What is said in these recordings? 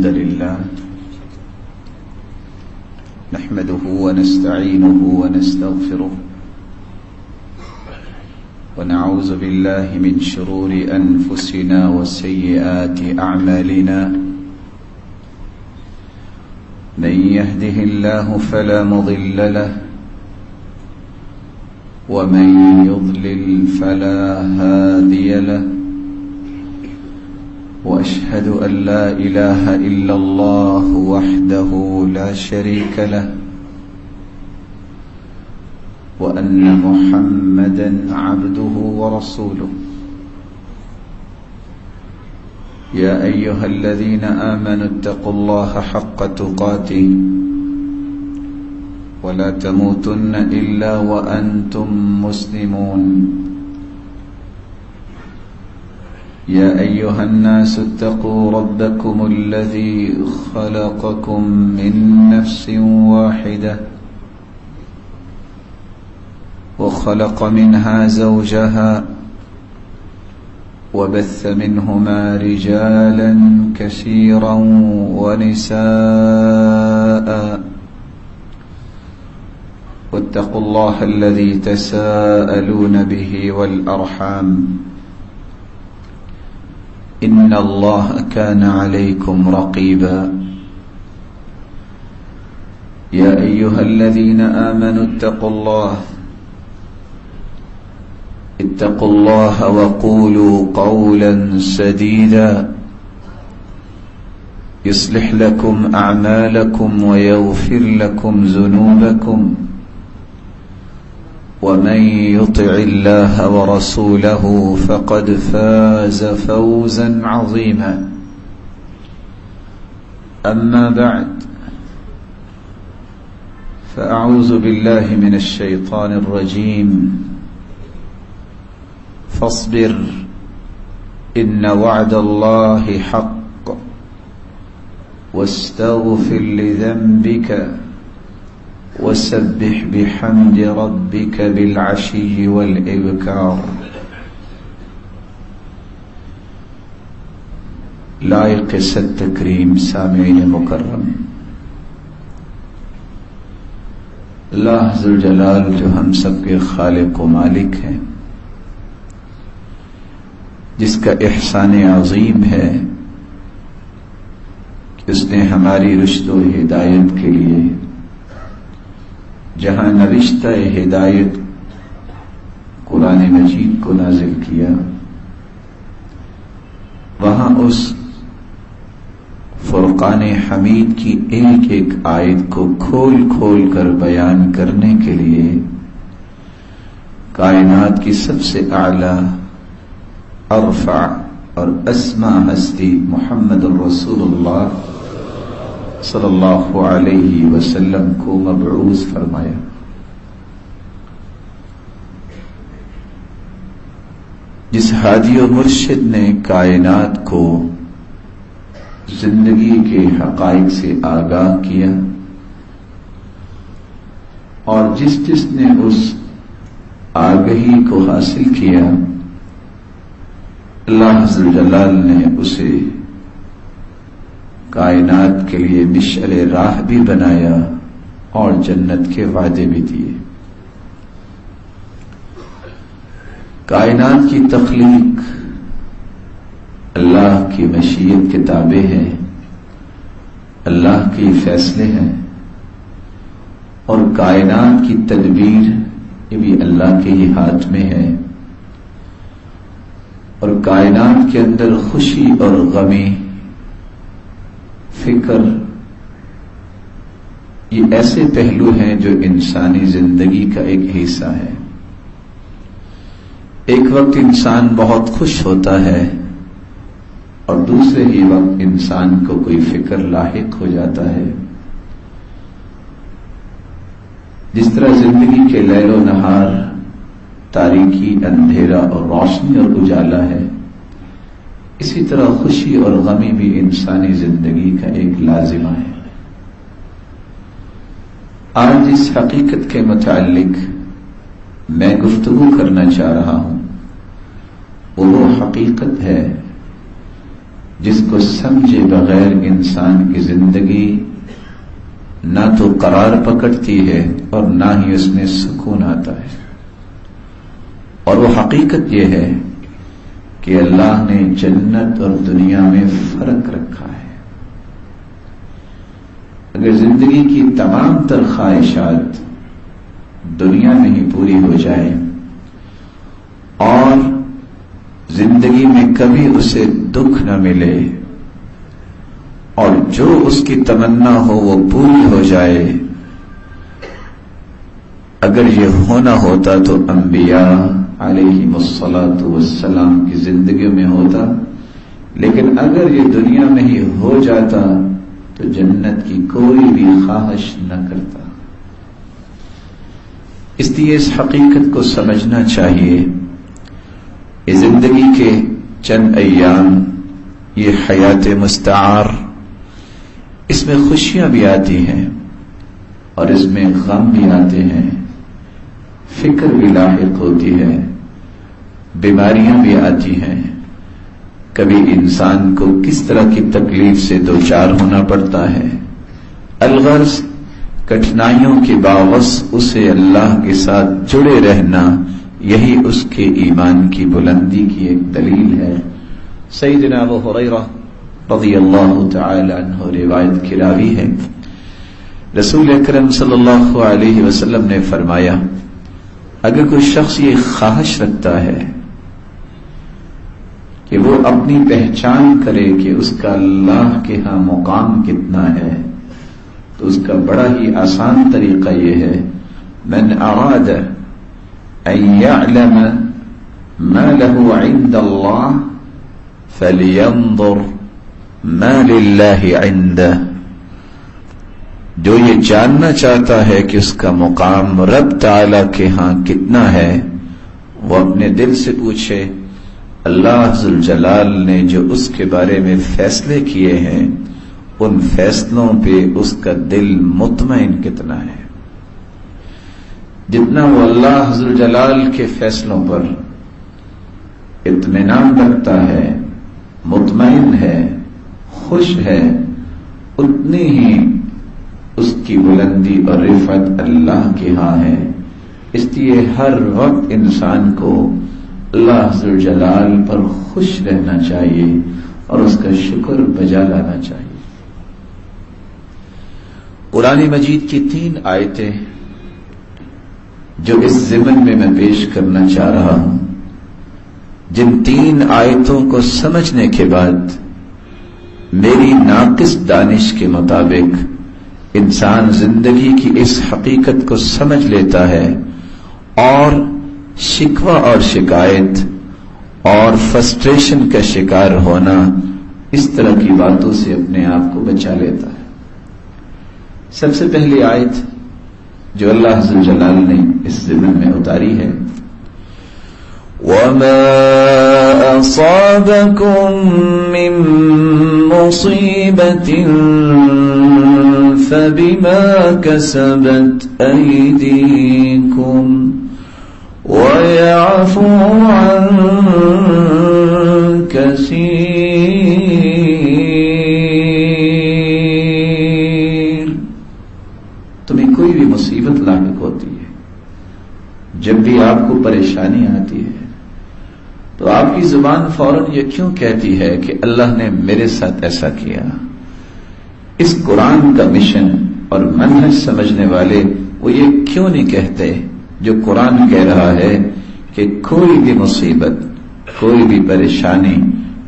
الحمد لله نحمده ونستعينه ونستغفره ونعوذ بالله من شرور أنفسنا وسيئات أعمالنا من يهده الله فلا مضل له ومن يضلل فلا هادي له وأشهد أن لا إله إلا الله وحده لا شريك له وأن محمدا عبده ورسوله يا أيها الذين آمنوا اتقوا الله حق تقاته ولا تموتن إلا وأنتم مسلمون يا أيها الناس اتقوا ربكم الذي خلقكم من نفس واحدة وخلق منها زوجها وبث منهما رجالا كثيرا ونساء واتقوا الله الذي تساءلون به والأرحام إن الله كان عليكم رقيبا يا أيها الذين آمنوا اتقوا الله وقولوا قولا سديدا يصلح لكم أعمالكم ويغفر لكم ذنوبكم ومن يطع الله ورسوله فقد فاز فوزا عظيما أما بعد فأعوذ بالله من الشيطان الرجيم فاصبر إن وعد الله حق واستغفر لذنبك وسبح بحمد ربك بالعشي والإبكار لائق صد تکریم سامعین مکرم، اللہ ذوالجلال جو ہم سب کے خالق و مالک ہیں، جس کا احسان عظیم ہے کہ اس نے ہماری رشد و ہدایت کے لیے جہاں نوشتہ ہدایت قرآن مجید کو نازل کیا، وہاں اس فرقان حمید کی ایک ایک آیت کو کھول کھول کر بیان کرنے کے لیے کائنات کی سب سے اعلیٰ، ارفع اور اسما ہستی محمد الرسول اللہ صلی اللہ علیہ وسلم کو مبعوث فرمایا۔ جس ہادی و مرشد نے کائنات کو زندگی کے حقائق سے آگاہ کیا، اور جس نے اس آگہی کو حاصل کیا، اللہ ذوالجلال نے اسے کائنات کے لیے مشعل راہ بھی بنایا اور جنت کے وعدے بھی دیے۔ کائنات کی تخلیق اللہ کی مشیت کے تابع ہے، اللہ کے فیصلے ہیں، اور کائنات کی تدبیر یہ بھی اللہ کے ہی ہاتھ میں ہے، اور کائنات کے اندر خوشی اور غمی، فکر، یہ ایسے پہلو ہیں جو انسانی زندگی کا ایک حصہ ہے۔ ایک وقت انسان بہت خوش ہوتا ہے اور دوسرے ہی وقت انسان کو کوئی فکر لاحق ہو جاتا ہے۔ جس طرح زندگی کے لیل و نہار، تاریکی، اندھیرا اور روشنی اور اجالا ہے، اسی طرح خوشی اور غمی بھی انسانی زندگی کا ایک لازمہ ہے۔ آج اس حقیقت کے متعلق میں گفتگو کرنا چاہ رہا ہوں، وہ حقیقت ہے جس کو سمجھے بغیر انسان کی زندگی نہ تو قرار پکڑتی ہے اور نہ ہی اس میں سکون آتا ہے. اور وہ حقیقت یہ ہے کہ اللہ نے جنت اور دنیا میں فرق رکھا ہے. اگر زندگی کی تمام تر خواہشات دنیا میں ہی پوری ہو جائے اور زندگی میں کبھی اسے دکھ نہ ملے اور جو اس کی تمنا ہو وہ پوری ہو جائے، اگر یہ ہونا ہوتا تو انبیاء علیہم الصلاۃ والسلام کی زندگیوں میں ہوتا، لیکن اگر یہ دنیا میں ہی ہو جاتا تو جنت کی کوئی بھی خواہش نہ کرتا. اس لیے اس حقیقت کو سمجھنا چاہیے. یہ زندگی کے چند ایام، یہ حیات مستعار، اس میں خوشیاں بھی آتی ہیں اور اس میں غم بھی آتے ہیں، فکر بھی لاحق ہوتی ہے، بیماریاں بھی آتی ہیں. کبھی انسان کو کس طرح کی تکلیف سے دوچار ہونا پڑتا ہے. الغرض کٹھنائیوں کے باوجود اسے اللہ کے ساتھ جڑے رہنا، یہی اس کے ایمان کی بلندی کی ایک دلیل ہے. سیدنا ابو ہریرہ رضی اللہ تعالی عنہ روایت کی راوی ہے، رسول اکرم صلی اللہ علیہ وسلم نے فرمایا، اگر کوئی شخص یہ خواہش رکھتا ہے کہ وہ اپنی پہچان کرے کہ اس کا اللہ کے ہاں مقام کتنا ہے، تو اس کا بڑا ہی آسان طریقہ یہ ہے، من اراد ان يعلم ما له عند الله فلينظر ما لله عنده. جو یہ جاننا چاہتا ہے کہ اس کا مقام رب تعالی کے ہاں کتنا ہے، وہ اپنے دل سے پوچھے اللہ ذوالجلال نے جو اس کے بارے میں فیصلے کیے ہیں ان فیصلوں پہ اس کا دل مطمئن کتنا ہے. جتنا وہ اللہ ذوالجلال کے فیصلوں پر اطمینان رکھتا ہے، مطمئن ہے، خوش ہے، اتنی ہی اس کی بلندی اور رفعت اللہ کے ہاں ہے. اس لیے ہر وقت انسان کو اللہ ذوالجلال پر خوش رہنا چاہیے اور اس کا شکر بجا لانا چاہیے. قرآن مجید کی 3 آیتیں جو اس ضمن میں پیش کرنا چاہ رہا ہوں، جن 3 آیتوں کو سمجھنے کے بعد میری ناقص دانش کے مطابق انسان زندگی کی اس حقیقت کو سمجھ لیتا ہے اور شکوہ اور شکایت اور فرسٹریشن کا شکار ہونا، اس طرح کی باتوں سے اپنے آپ کو بچا لیتا ہے. سب سے پہلی آیت جو اللہ عز و جلال نے اس ضمن میں اتاری ہے، وَمَا أَصَابَكُم مِّن مُّصِيبَةٍ فَبِمَا كَسَبَتْ أَيْدِيكُمْ وَيَعْفُو عَن كَثِيرٍ. تمہیں کوئی بھی مصیبت لاحق ہوتی ہے، جب بھی آپ کو پریشانی آتی ہے تو آپ کی زبان فوراً یہ کیوں کہتی ہے کہ اللہ نے میرے ساتھ ایسا کیا؟ اس قرآن کا مشن اور منہج سمجھنے والے وہ یہ کیوں نہیں کہتے جو قرآن کہہ رہا ہے کہ کوئی بھی مصیبت، کوئی بھی پریشانی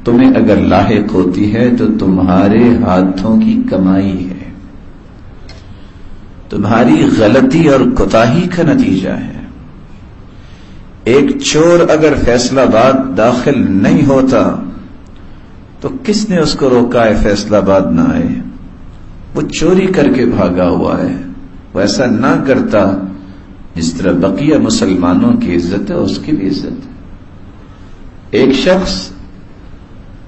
تمہیں اگر لاحق ہوتی ہے تو تمہارے ہاتھوں کی کمائی ہے، تمہاری غلطی اور کوتاہی کا نتیجہ ہے. ایک چور اگر فیصل آباد داخل نہیں ہوتا تو کس نے اس کو روکا ہے فیصل آباد نہ آئے؟ وہ چوری کر کے بھاگا ہوا ہے. وہ ایسا نہ کرتا جس طرح بقیہ مسلمانوں کی عزت ہے اس کی بھی عزت ہے. ایک شخص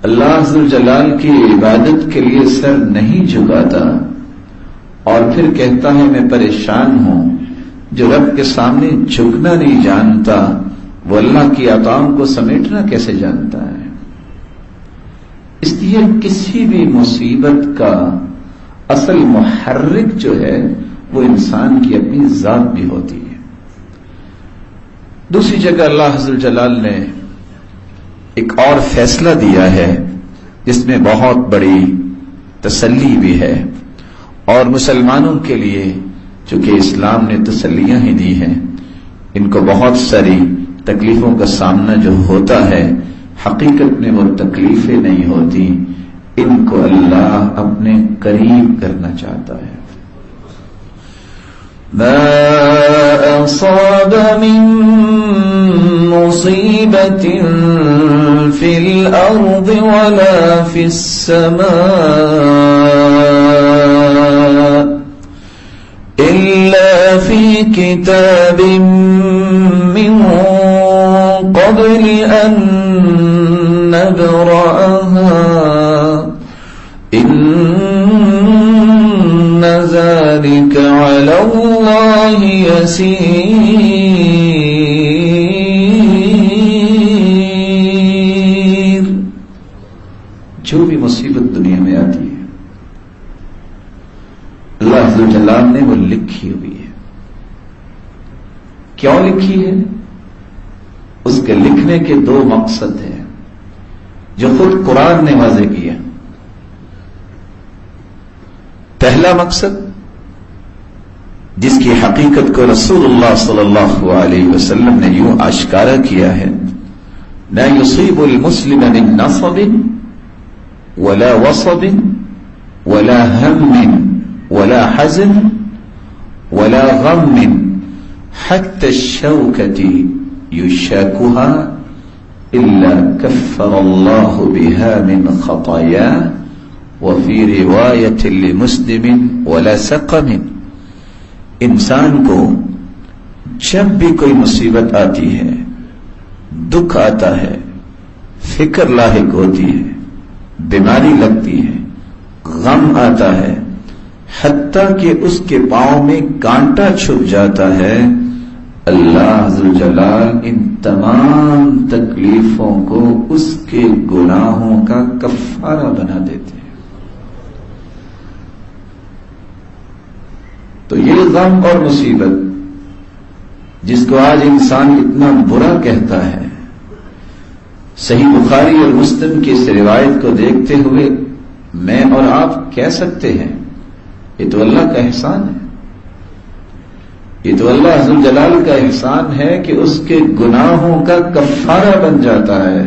اللہ عز و جلال کی عبادت کے لیے سر نہیں جھکاتا اور پھر کہتا ہے میں پریشان ہوں، جو رب کے سامنے جھکنا نہیں جانتا وہ اللہ کی عطاؤں کو سمیٹنا کیسے جانتا ہے؟ اس لیے کسی بھی مصیبت کا اصل محرک جو ہے وہ انسان کی اپنی ذات بھی ہوتی ہے. دوسری جگہ اللہ عز وجل نے ایک اور فیصلہ دیا ہے جس میں بہت بڑی تسلی بھی ہے، اور مسلمانوں کے لیے چونکہ اسلام نے تسلیاں ہی دی ہیں، ان کو بہت ساری تکلیفوں کا سامنا جو ہوتا ہے حقیقت میں وہ تکلیفیں نہیں ہوتی، ان کو اللہ اپنے قریب کرنا چاہتا ہے. ما اصاب من مصیبت فی الارض ولا فی السماء الا فی کتاب من قبل ان نبرأها ان ذلك على الله يسير. جو بھی مصیبت دنیا میں آتی ہے اللہ عز و جل نے وہ لکھی ہوئی ہے. کیوں لکھی ہے؟ اس کے لکھنے کے دو مقصد ہیں جو خود قرآن نے واضح کیا. پہلا مقصد جس کی حقیقت کو رسول اللہ صلی اللہ علیہ وسلم نے یوں آشکارا کیا ہے، لا يصيب المسلم من نصب ولا وصب ولا هم ولا حزن ولا غم حتى الشوكة يشاكها إلا كفر الله بها من خطاياه وفي رواية لمسلم ولا سقم. انسان کو جب بھی کوئی مصیبت آتی ہے، دکھ آتا ہے، فکر لاحق ہوتی ہے، بیماری لگتی ہے، غم آتا ہے، حتیٰ کہ اس کے پاؤں میں کانٹا چھپ جاتا ہے، اللہ عز و جل ان تمام تکلیفوں کو اس کے گناہوں کا کفارہ بنا دیتے ہیں. تو یہ غم اور مصیبت جس کو آج انسان اتنا برا کہتا ہے، صحیح بخاری اور مسلم کی اس روایت کو دیکھتے ہوئے میں اور آپ کہہ سکتے ہیں یہ تو اللہ کا احسان ہے، یہ تو اللہ عز و جلال کا احسان ہے کہ اس کے گناہوں کا کفارہ بن جاتا ہے.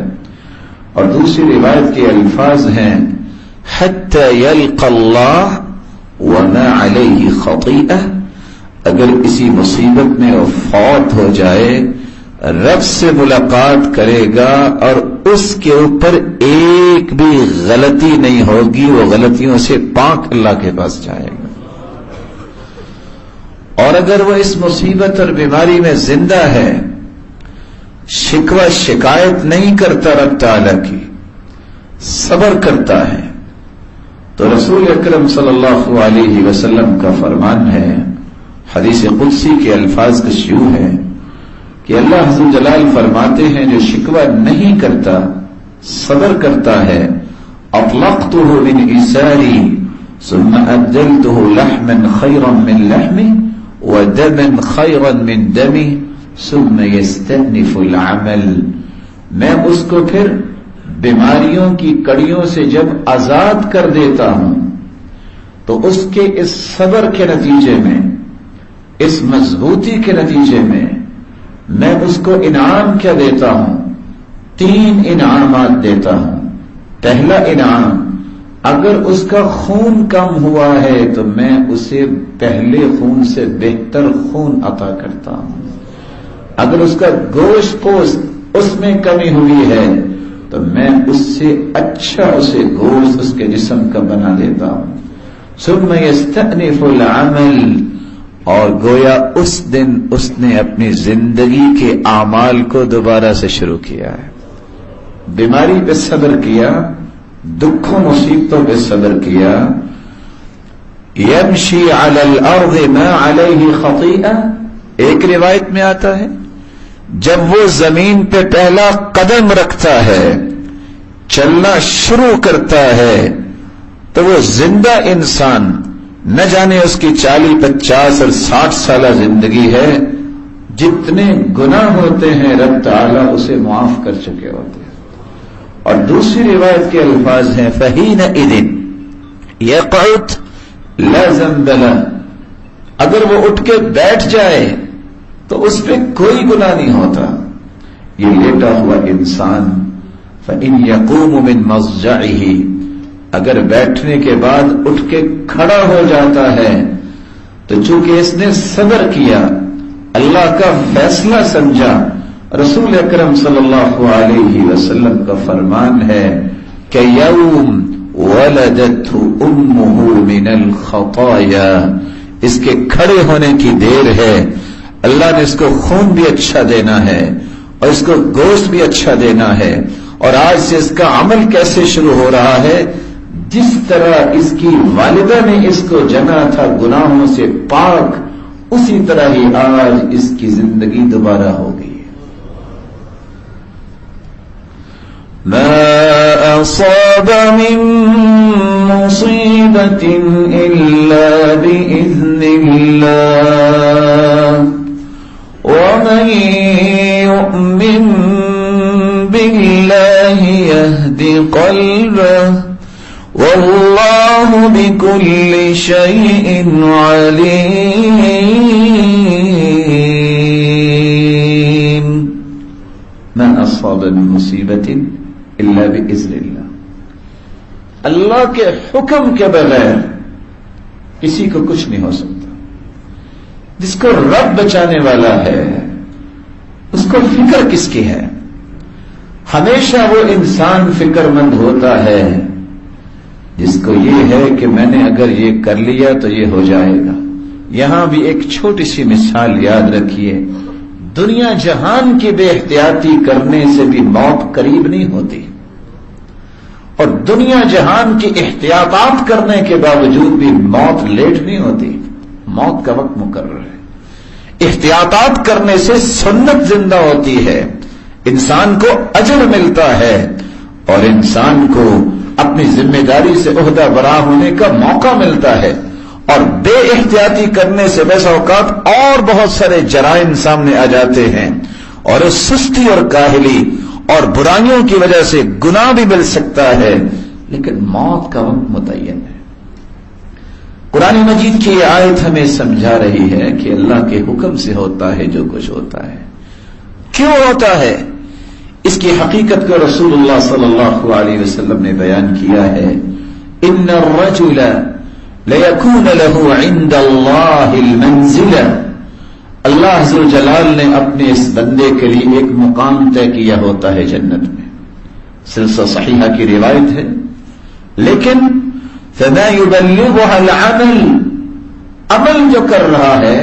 اور دوسری روایت کے الفاظ ہیں حتی یلقى اللہ وما علیہ خطیئہ، اگر اسی مصیبت میں وہ فوت ہو جائے رب سے ملاقات کرے گا اور اس کے اوپر ایک بھی غلطی نہیں ہوگی، وہ غلطیوں سے پاک اللہ کے پاس جائے گا. اور اگر وہ اس مصیبت اور بیماری میں زندہ ہے، شکوہ شکایت نہیں کرتا رب تعالی کی، صبر کرتا ہے، تو رسول اکرم صلی اللہ علیہ وسلم کا فرمان ہے، حدیث قدسی کے الفاظ کچھ یوں ہے کہ اللہ عز و جلال فرماتے ہیں جو شکوہ نہیں کرتا، صبر کرتا ہے، اطلقتہ من ازاری ثم ابدلتہ لحما خیرا من لحمی ودما خیرا من دمی ثم یستأنف العمل، میں اس کو پھر بیماریوں کی کڑیوں سے جب آزاد کر دیتا ہوں تو اس کے اس صبر کے نتیجے میں، اس مضبوطی کے نتیجے میں اس کو انعام کیا دیتا ہوں؟ 3 انعامات دیتا ہوں. پہلا انعام، اگر اس کا خون کم ہوا ہے تو میں اسے پہلے خون سے بہتر خون عطا کرتا ہوں. اگر اس کا گوشت پوست اس میں کمی ہوئی ہے تو میں اس سے اچھا اسے گوشت اس کے جسم کا بنا دیتا ہوں. ثم یستأنف العمل، اور گویا اس دن اس نے اپنی زندگی کے اعمال کو دوبارہ سے شروع کیا ہے. بیماری پہ صبر کیا، دکھوں مصیبتوں پہ صبر کیا. یمشی علی الارض ما علیہ خطیئہ، ایک روایت میں آتا ہے جب وہ زمین پہ پہلا قدم رکھتا ہے چلنا شروع کرتا ہے تو وہ زندہ انسان نہ جانے اس کی 40, 50 اور 60 سالہ زندگی ہے، جتنے گناہ ہوتے ہیں رب تعالیٰ اسے معاف کر چکے ہوتے ہیں۔ اور دوسری روایت کے الفاظ ہیں فَحِينَئِذٍ يَقْعُدْ لَا ذَنبَ لَهُ، اگر وہ اٹھ کے بیٹھ جائے تو اس پہ کوئی گناہ نہیں ہوتا۔ یہ لیٹا ہوا انسان فَإِنْ يَقُومُ مِنْ مَضْجَعِهِ، اگر بیٹھنے کے بعد اٹھ کے کھڑا ہو جاتا ہے تو چونکہ اس نے صبر کیا، اللہ کا فیصلہ سمجھا، رسول اکرم صلی اللہ علیہ وسلم کا فرمان ہے کہ یوم ولدته امه من الخطایا، اس کے کھڑے ہونے کی دیر ہے، اللہ نے اس کو خون بھی اچھا دینا ہے اور اس کو گوشت بھی اچھا دینا ہے، اور آج سے اس کا عمل کیسے شروع ہو رہا ہے؟ جس طرح اس کی والدہ نے اس کو جنا تھا گناہوں سے پاک، اسی طرح ہی آج اس کی زندگی دوبارہ ہو گئی۔ ما اصاب من مصیبت الا باذن اللہ ومن یؤمن باللہ یہد قلبہ واللہ بکل شیء علیم۔ ما اصاب من مصیبت الا باذن اللہ، اللہ کے حکم کے بغیر کسی کو کچھ نہیں ہو سکتا۔ جس کو رب بچانے والا ہے اس کو فکر کس کی ہے؟ ہمیشہ وہ انسان فکر مند ہوتا ہے جس کو یہ ہے کہ میں نے اگر یہ کر لیا تو یہ ہو جائے گا۔ یہاں بھی ایک چھوٹی سی مثال یاد رکھیے، دنیا جہان کی بے احتیاطی کرنے سے بھی موت قریب نہیں ہوتی، اور دنیا جہان کی احتیاطات کرنے کے باوجود بھی موت لیٹ نہیں ہوتی، موت کا وقت مقرر ہے۔ احتیاطات کرنے سے سنت زندہ ہوتی ہے، انسان کو اجر ملتا ہے اور انسان کو اپنی ذمہ داری سے عہدہ برا ہونے کا موقع ملتا ہے، اور بے احتیاطی کرنے سے بس اوقات اور بہت سارے جرائم سامنے آ جاتے ہیں، اور اس سستی اور کاہلی اور برائیوں کی وجہ سے گناہ بھی مل سکتا ہے، لیکن موت کا وقت متعین ہے۔ قرآن مجید کی یہ آیت ہمیں سمجھا رہی ہے کہ اللہ کے حکم سے ہوتا ہے جو کچھ ہوتا ہے۔ کیوں ہوتا ہے؟ اس کی حقیقت کو رسول اللہ صلی اللہ علیہ وسلم نے بیان کیا ہے، ان الرجل لیکون له عند اللہ المنزلہ، اللہ عز و جلال نے اپنے اس بندے کے لیے ایک مقام طے کیا ہوتا ہے جنت میں، سلسلہ صحیحہ کی روایت ہے، لیکن فما يبلغها العمل، عمل جو کر رہا ہے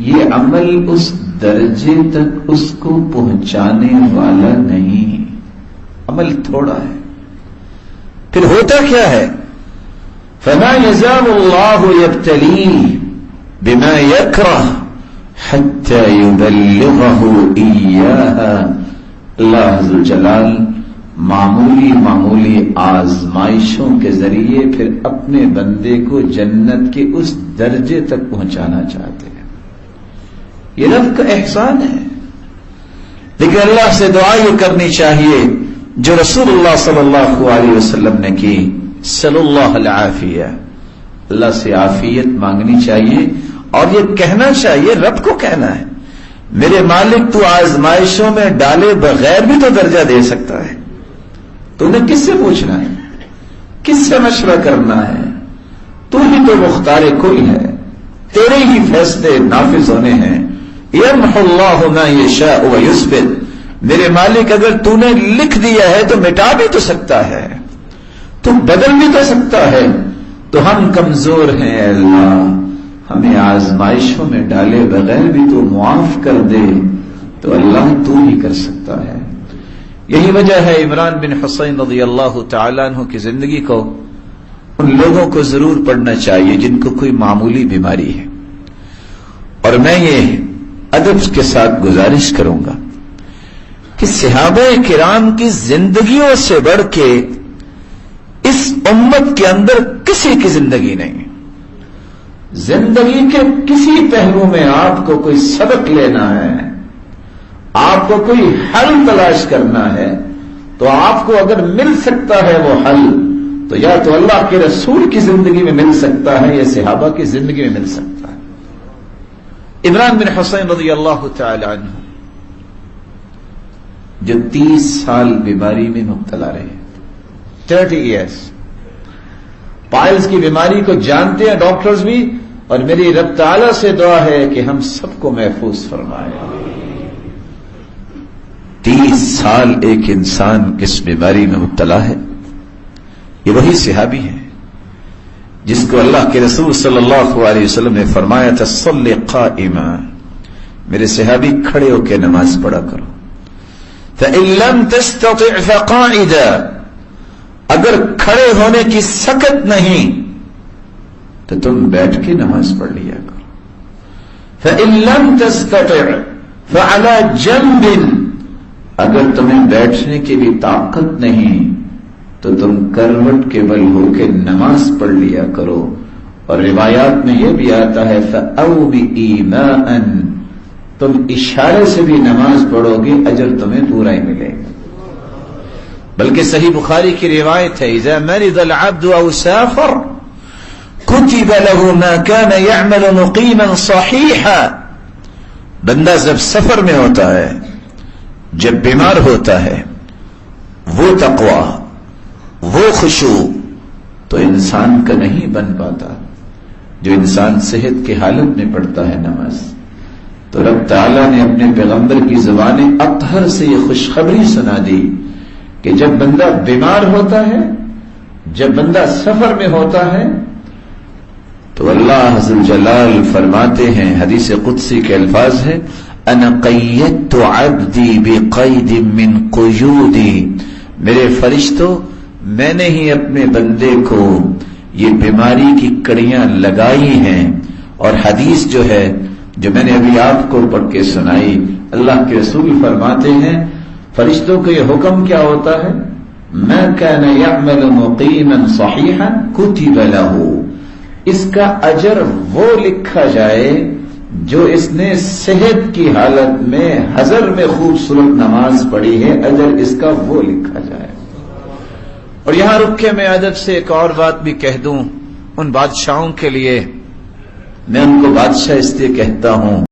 یہ عمل اس درجے تک اس کو پہنچانے والا نہیں، عمل تھوڑا ہے۔ پھر ہوتا کیا ہے؟ فما يزال الله يبتليه بما يكره حتى يبلغه إياها، اللہ عز و جلال معمولی آزمائشوں کے ذریعے پھر اپنے بندے کو جنت کے اس درجے تک پہنچانا چاہتے ہیں۔ یہ رب کا احسان ہے، لیکن اللہ سے دعا یہ کرنی چاہیے جو رسول اللہ صلی اللہ علیہ وسلم نے کی، صلی اللہ العافیہ، اللہ سے عافیت مانگنی چاہیے، اور یہ کہنا چاہیے، رب کو کہنا ہے میرے مالک تو آزمائشوں میں ڈالے بغیر بھی تو درجہ دے سکتا ہے، تو نے کس سے پوچھنا ہے، کس سے مشورہ کرنا ہے؟ تو ہی تو مختار کل ہے، تیرے ہی فیصلے نافذ ہونے ہیں۔ یمحو اللہ ما یشاء ویثبت، میرے مالک اگر تو نے لکھ دیا ہے تو مٹا بھی تو سکتا ہے، تو بدل بھی تو سکتا ہے، تو ہم کمزور ہیں اے اللہ، ہمیں آزمائشوں میں ڈالے بغیر بھی تو معاف کر دے، تو اللہ تو ہی کر سکتا ہے۔ یہی وجہ ہے عمران بن حسین رضی اللہ تعالیٰ عنہ کی زندگی کو ان لوگوں کو ضرور پڑھنا چاہیے جن کو کوئی معمولی بیماری ہے، اور میں یہ ادب کے ساتھ گزارش کروں گا کہ صحابہ کرام کی زندگیوں سے بڑھ کے اس امت کے اندر کسی کی زندگی نہیں. زندگی کے کسی پہلو میں آپ کو کوئی سبق لینا ہے، آپ کو کوئی حل تلاش کرنا ہے، تو آپ کو اگر مل سکتا ہے وہ حل، تو یا تو اللہ کے رسول کی زندگی میں مل سکتا ہے یا صحابہ کی زندگی میں مل سکتا ہے. عمران بن حسین رضی اللہ تعالی عنہ جو 30 سال بیماری میں مبتلا رہے، 30 ایئرس، پائلز کی بیماری کو جانتے ہیں ڈاکٹرز بھی، اور میری رب تعالی سے دعا ہے کہ ہم سب کو محفوظ فرمائے. 30 سال ایک انسان کس بیماری میں مبتلا ہے؟ یہ وہی صحابی ہے جس کو اللہ کے رسول صلی اللہ علیہ وسلم نے فرمایا تھا صلی قائما، میرے صحابی کھڑے ہو کے نماز پڑھا کرو. فإن لم تستطع فقاعدا، اگر کھڑے ہونے کی سکت نہیں تو تم بیٹھ کے نماز پڑھ لیا کرو. فإن لم تستطع فعلى جنب، اگر تمہیں بیٹھنے کی بھی طاقت نہیں تو تم کروٹ کے بل ہو کے نماز پڑھ لیا کرو. اور روایات میں یہ بھی آتا ہے فَأَوْمِ إِيمَاءً، تم اشارے سے بھی نماز پڑھو گے اجر تمہیں پورا ہی ملے گا. بلکہ صحیح بخاری کی روایت ہے اذا مرض العبد او سافر كتب له ما كان يعمل مقيما صحيحا، بندہ جب سفر میں ہوتا ہے، جب بیمار ہوتا ہے، وہ تقوی، وہ خشوع تو انسان کا نہیں بن پاتا. جو انسان صحت کی حالت میں پڑھتا ہے نماز، تو رب تعالیٰ نے اپنے پیغمبر کی زبان اطہر سے یہ خوشخبری سنا دی کہ جب بندہ بیمار ہوتا ہے، جب بندہ سفر میں ہوتا ہے، تو اللہ عز وجل فرماتے ہیں، حدیث قدسی کے الفاظ ہیں انا قیدت عبدی بقید من قیودی، میرے فرشتوں میں نے ہی اپنے بندے کو یہ بیماری کی کڑیاں لگائی ہیں. اور حدیث جو ہے جو میں نے ابھی آپ کو پڑھ کے سنائی، اللہ کے رسول فرماتے ہیں فرشتوں کو یہ حکم کیا ہوتا ہے، ما كان يعمل مقيما صحيحا كتب له، اس کا اجر وہ لکھا جائے جو اس نے صحت کی حالت میں حضر میں خوبصورت نماز پڑھی ہے، اجر اس کا وہ لکھا جائے. اور یہاں رک کے میں ادب سے ایک اور بات بھی کہہ دوں، ان بادشاہوں کے لیے، میں ان کو بادشاہ اس لیے کہتا ہوں